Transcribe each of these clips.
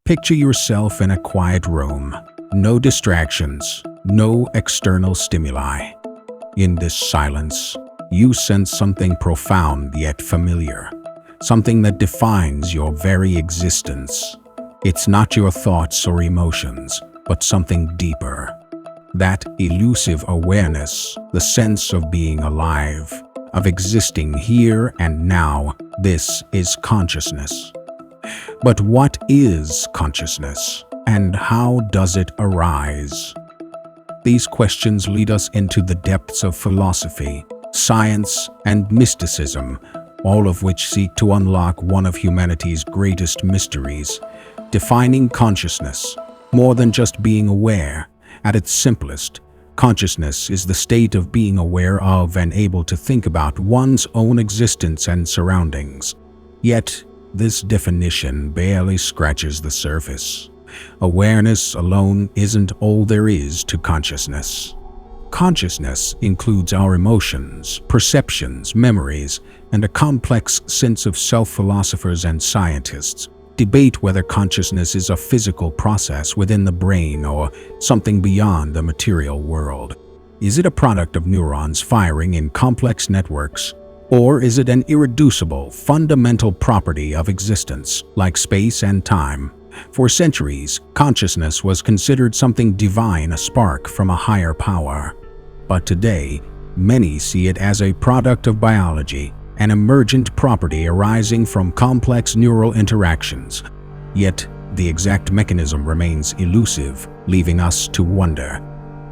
Picture yourself in a quiet room. No distractions, no external stimuli. In this silence, you sense something profound yet familiar, something that defines your very existence. It's not your thoughts or emotions, but something deeper. That elusive awareness, the sense of being alive, of existing here and now. This is consciousness. But what is consciousness, and how does it arise? These questions lead us into the depths of philosophy, science, and mysticism, all of which seek to unlock one of humanity's greatest mysteries, defining consciousness. More than just being aware, at its simplest, consciousness is the state of being aware of and able to think about one's own existence and surroundings. Yet, this definition barely scratches the surface. Awareness alone isn't all there is to consciousness. Consciousness includes our emotions, perceptions, memories, and a complex sense of self. Philosophers and scientists debate whether consciousness is a physical process within the brain or something beyond the material world. Is it a product of neurons firing in complex networks, or is it an irreducible, fundamental property of existence, like space and time? For centuries, consciousness was considered something divine, a spark from a higher power. But today, many see it as a product of biology, an emergent property arising from complex neural interactions. Yet, the exact mechanism remains elusive, leaving us to wonder: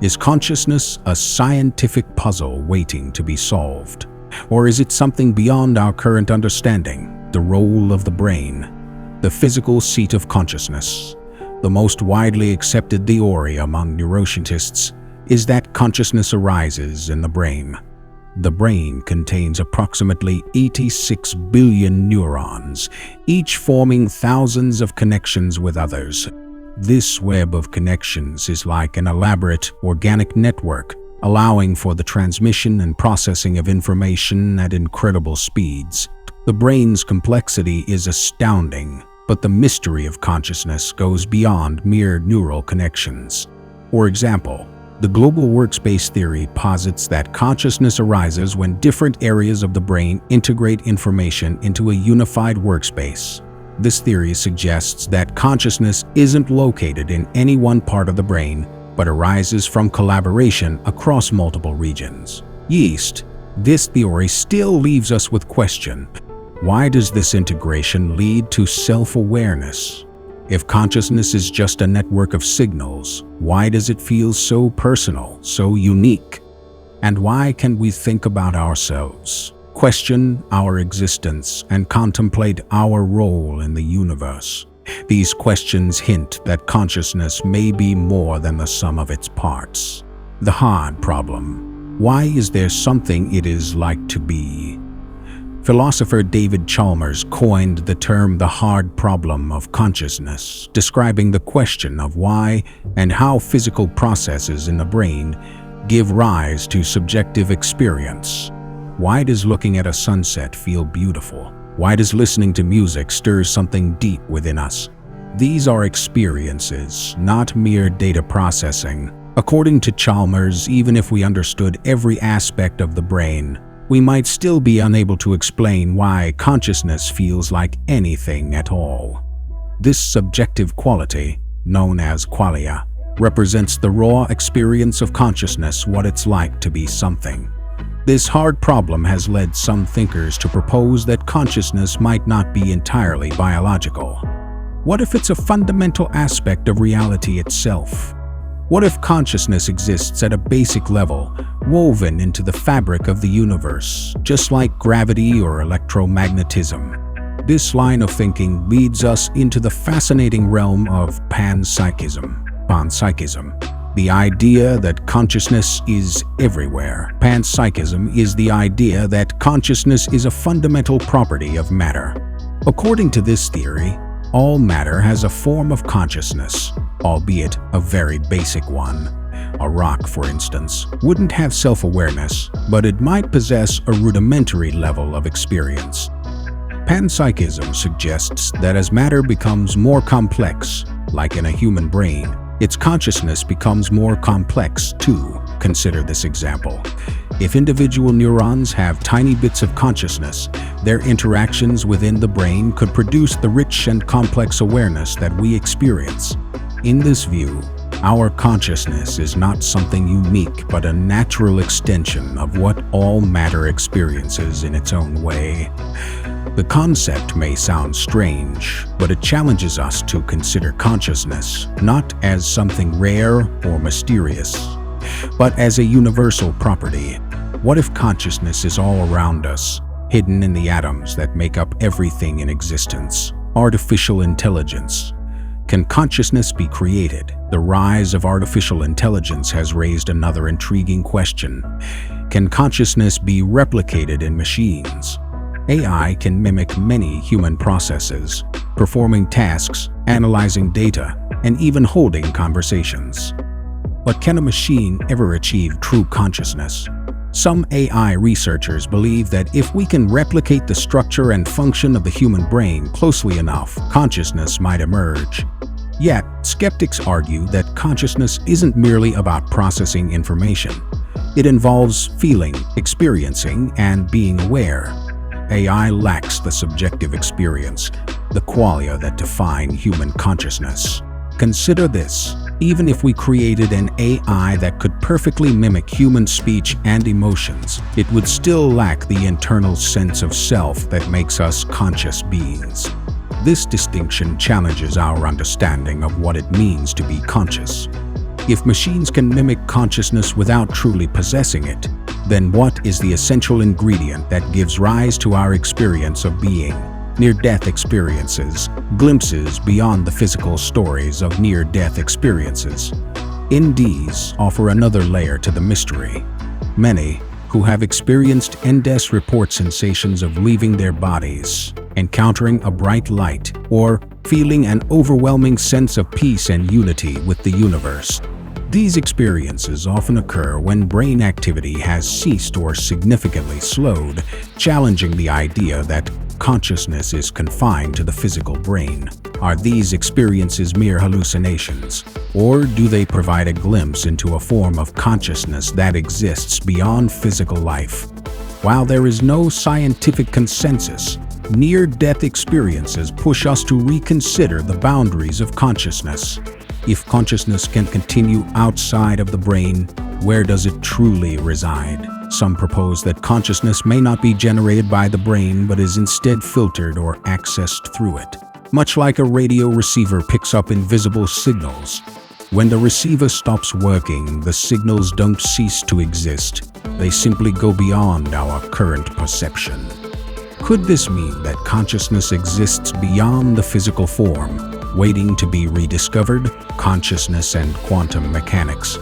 is consciousness a scientific puzzle waiting to be solved? Or is it something beyond our current understanding? The role of the brain, the physical seat of consciousness. The most widely accepted theory among neuroscientists is that consciousness arises in the brain. The brain contains approximately 86 billion neurons, each forming thousands of connections with others. This web of connections is like an elaborate organic network, allowing for the transmission and processing of information at incredible speeds. The brain's complexity is astounding, but the mystery of consciousness goes beyond mere neural connections. For example, the global workspace theory posits that consciousness arises when different areas of the brain integrate information into a unified workspace. This theory suggests that consciousness isn't located in any one part of the brain, but arises from collaboration across multiple regions. Yet, this theory still leaves us with question: why does this integration lead to self-awareness? If consciousness is just a network of signals, why does it feel so personal, so unique? And why can we think about ourselves, question our existence, and contemplate our role in the universe? These questions hint that consciousness may be more than the sum of its parts. The hard problem: why is there something it is like to be? Philosopher David Chalmers coined the term the hard problem of consciousness, describing the question of why and how physical processes in the brain give rise to subjective experience. Why does looking at a sunset feel beautiful? Why does listening to music stir something deep within us? These are experiences, not mere data processing. According to Chalmers, even if we understood every aspect of the brain, we might still be unable to explain why consciousness feels like anything at all. This subjective quality, known as qualia, represents the raw experience of consciousness, what it's like to be something. This hard problem has led some thinkers to propose that consciousness might not be entirely biological. What if it's a fundamental aspect of reality itself? What if consciousness exists at a basic level, woven into the fabric of the universe, just like gravity or electromagnetism? This line of thinking leads us into the fascinating realm of panpsychism. Panpsychism, the idea that consciousness is everywhere. Panpsychism is the idea that consciousness is a fundamental property of matter. According to this theory, all matter has a form of consciousness, albeit a very basic one. A rock, for instance, wouldn't have self-awareness, but it might possess a rudimentary level of experience. Panpsychism suggests that as matter becomes more complex, like in a human brain, its consciousness becomes more complex too. Consider this example. If individual neurons have tiny bits of consciousness, their interactions within the brain could produce the rich and complex awareness that we experience. In this view, our consciousness is not something unique but a natural extension of what all matter experiences in its own way. The concept may sound strange, but it challenges us to consider consciousness not as something rare or mysterious, but as a universal property. What if consciousness is all around us, hidden in the atoms that make up everything in existence? Artificial intelligence. Can consciousness be created? The rise of artificial intelligence has raised another intriguing question. Can consciousness be replicated in machines? AI can mimic many human processes, performing tasks, analyzing data, and even holding conversations. But can a machine ever achieve true consciousness? Some AI researchers believe that if we can replicate the structure and function of the human brain closely enough, consciousness might emerge. Yet, skeptics argue that consciousness isn't merely about processing information. It involves feeling, experiencing, and being aware. AI lacks the subjective experience, the qualia that define human consciousness. Consider this. Even if we created an AI that could perfectly mimic human speech and emotions, it would still lack the internal sense of self that makes us conscious beings. This distinction challenges our understanding of what it means to be conscious. If machines can mimic consciousness without truly possessing it, then what is the essential ingredient that gives rise to our experience of being? Near-death experiences, glimpses beyond the physical stories of near-death experiences. NDEs offer another layer to the mystery. Many who have experienced NDEs report sensations of leaving their bodies, encountering a bright light, or feeling an overwhelming sense of peace and unity with the universe. These experiences often occur when brain activity has ceased or significantly slowed, challenging the idea that consciousness is confined to the physical brain. Are these experiences mere hallucinations, or do they provide a glimpse into a form of consciousness that exists beyond physical life? While there is no scientific consensus, near-death experiences push us to reconsider the boundaries of consciousness. If consciousness can continue outside of the brain, where does it truly reside? Some propose that consciousness may not be generated by the brain but is instead filtered or accessed through it. Much like a radio receiver picks up invisible signals. When the receiver stops working, the signals don't cease to exist. They simply go beyond our current perception. Could this mean that consciousness exists beyond the physical form, waiting to be rediscovered? Consciousness and quantum mechanics.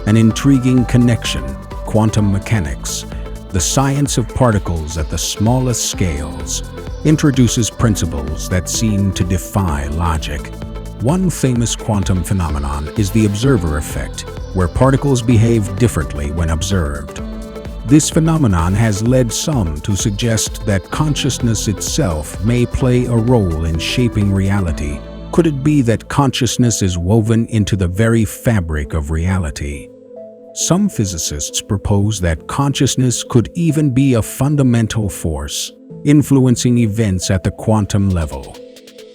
An intriguing connection. Quantum mechanics, the science of particles at the smallest scales, introduces principles that seem to defy logic. One famous quantum phenomenon is the observer effect, where particles behave differently when observed. This phenomenon has led some to suggest that consciousness itself may play a role in shaping reality. Could it be that consciousness is woven into the very fabric of reality? Some physicists propose that consciousness could even be a fundamental force, influencing events at the quantum level.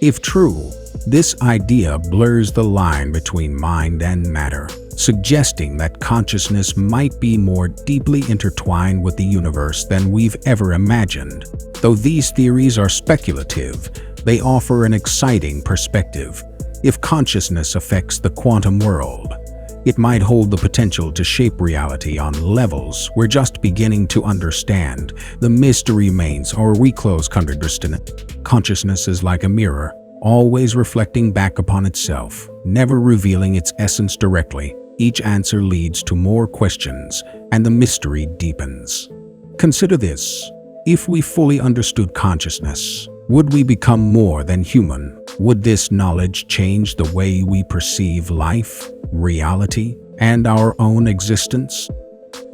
If true, this idea blurs the line between mind and matter, suggesting that consciousness might be more deeply intertwined with the universe than we've ever imagined. Though these theories are speculative, they offer an exciting perspective. If consciousness affects the quantum world, it might hold the potential to shape reality on levels we're just beginning to understand. The mystery remains, or we close consciousness is like a mirror, always reflecting back upon itself, never revealing its essence directly. Each answer leads to more questions, and the mystery deepens. Consider this. If we fully understood consciousness, would we become more than human? Would this knowledge change the way we perceive life, reality, and our own existence?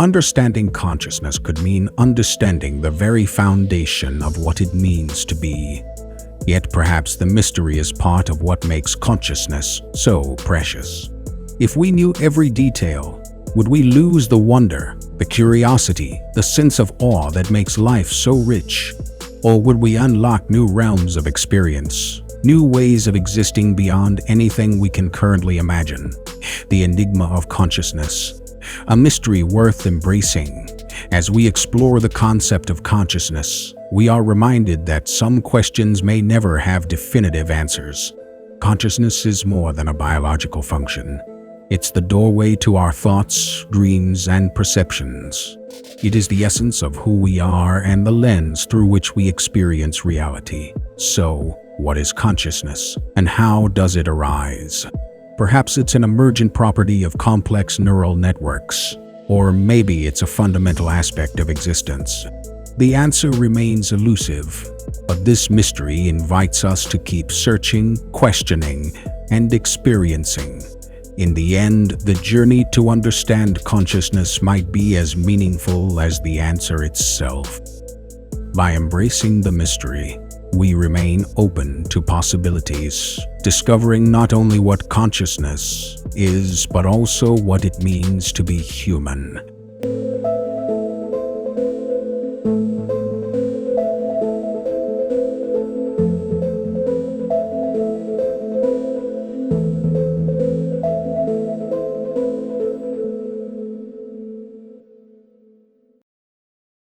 Understanding consciousness could mean understanding the very foundation of what it means to be. Yet perhaps the mystery is part of what makes consciousness so precious. If we knew every detail, would we lose the wonder, the curiosity, the sense of awe that makes life so rich? Or would we unlock new realms of experience, new ways of existing beyond anything we can currently imagine? The enigma of consciousness, a mystery worth embracing. As we explore the concept of consciousness, we are reminded that some questions may never have definitive answers. Consciousness is more than a biological function. It's the doorway to our thoughts, dreams, and perceptions. It is the essence of who we are and the lens through which we experience reality. So, what is consciousness, and how does it arise? Perhaps it's an emergent property of complex neural networks, or maybe it's a fundamental aspect of existence. The answer remains elusive, but this mystery invites us to keep searching, questioning, and experiencing. In the end, the journey to understand consciousness might be as meaningful as the answer itself. By embracing the mystery, we remain open to possibilities, discovering not only what consciousness is, but also what it means to be human.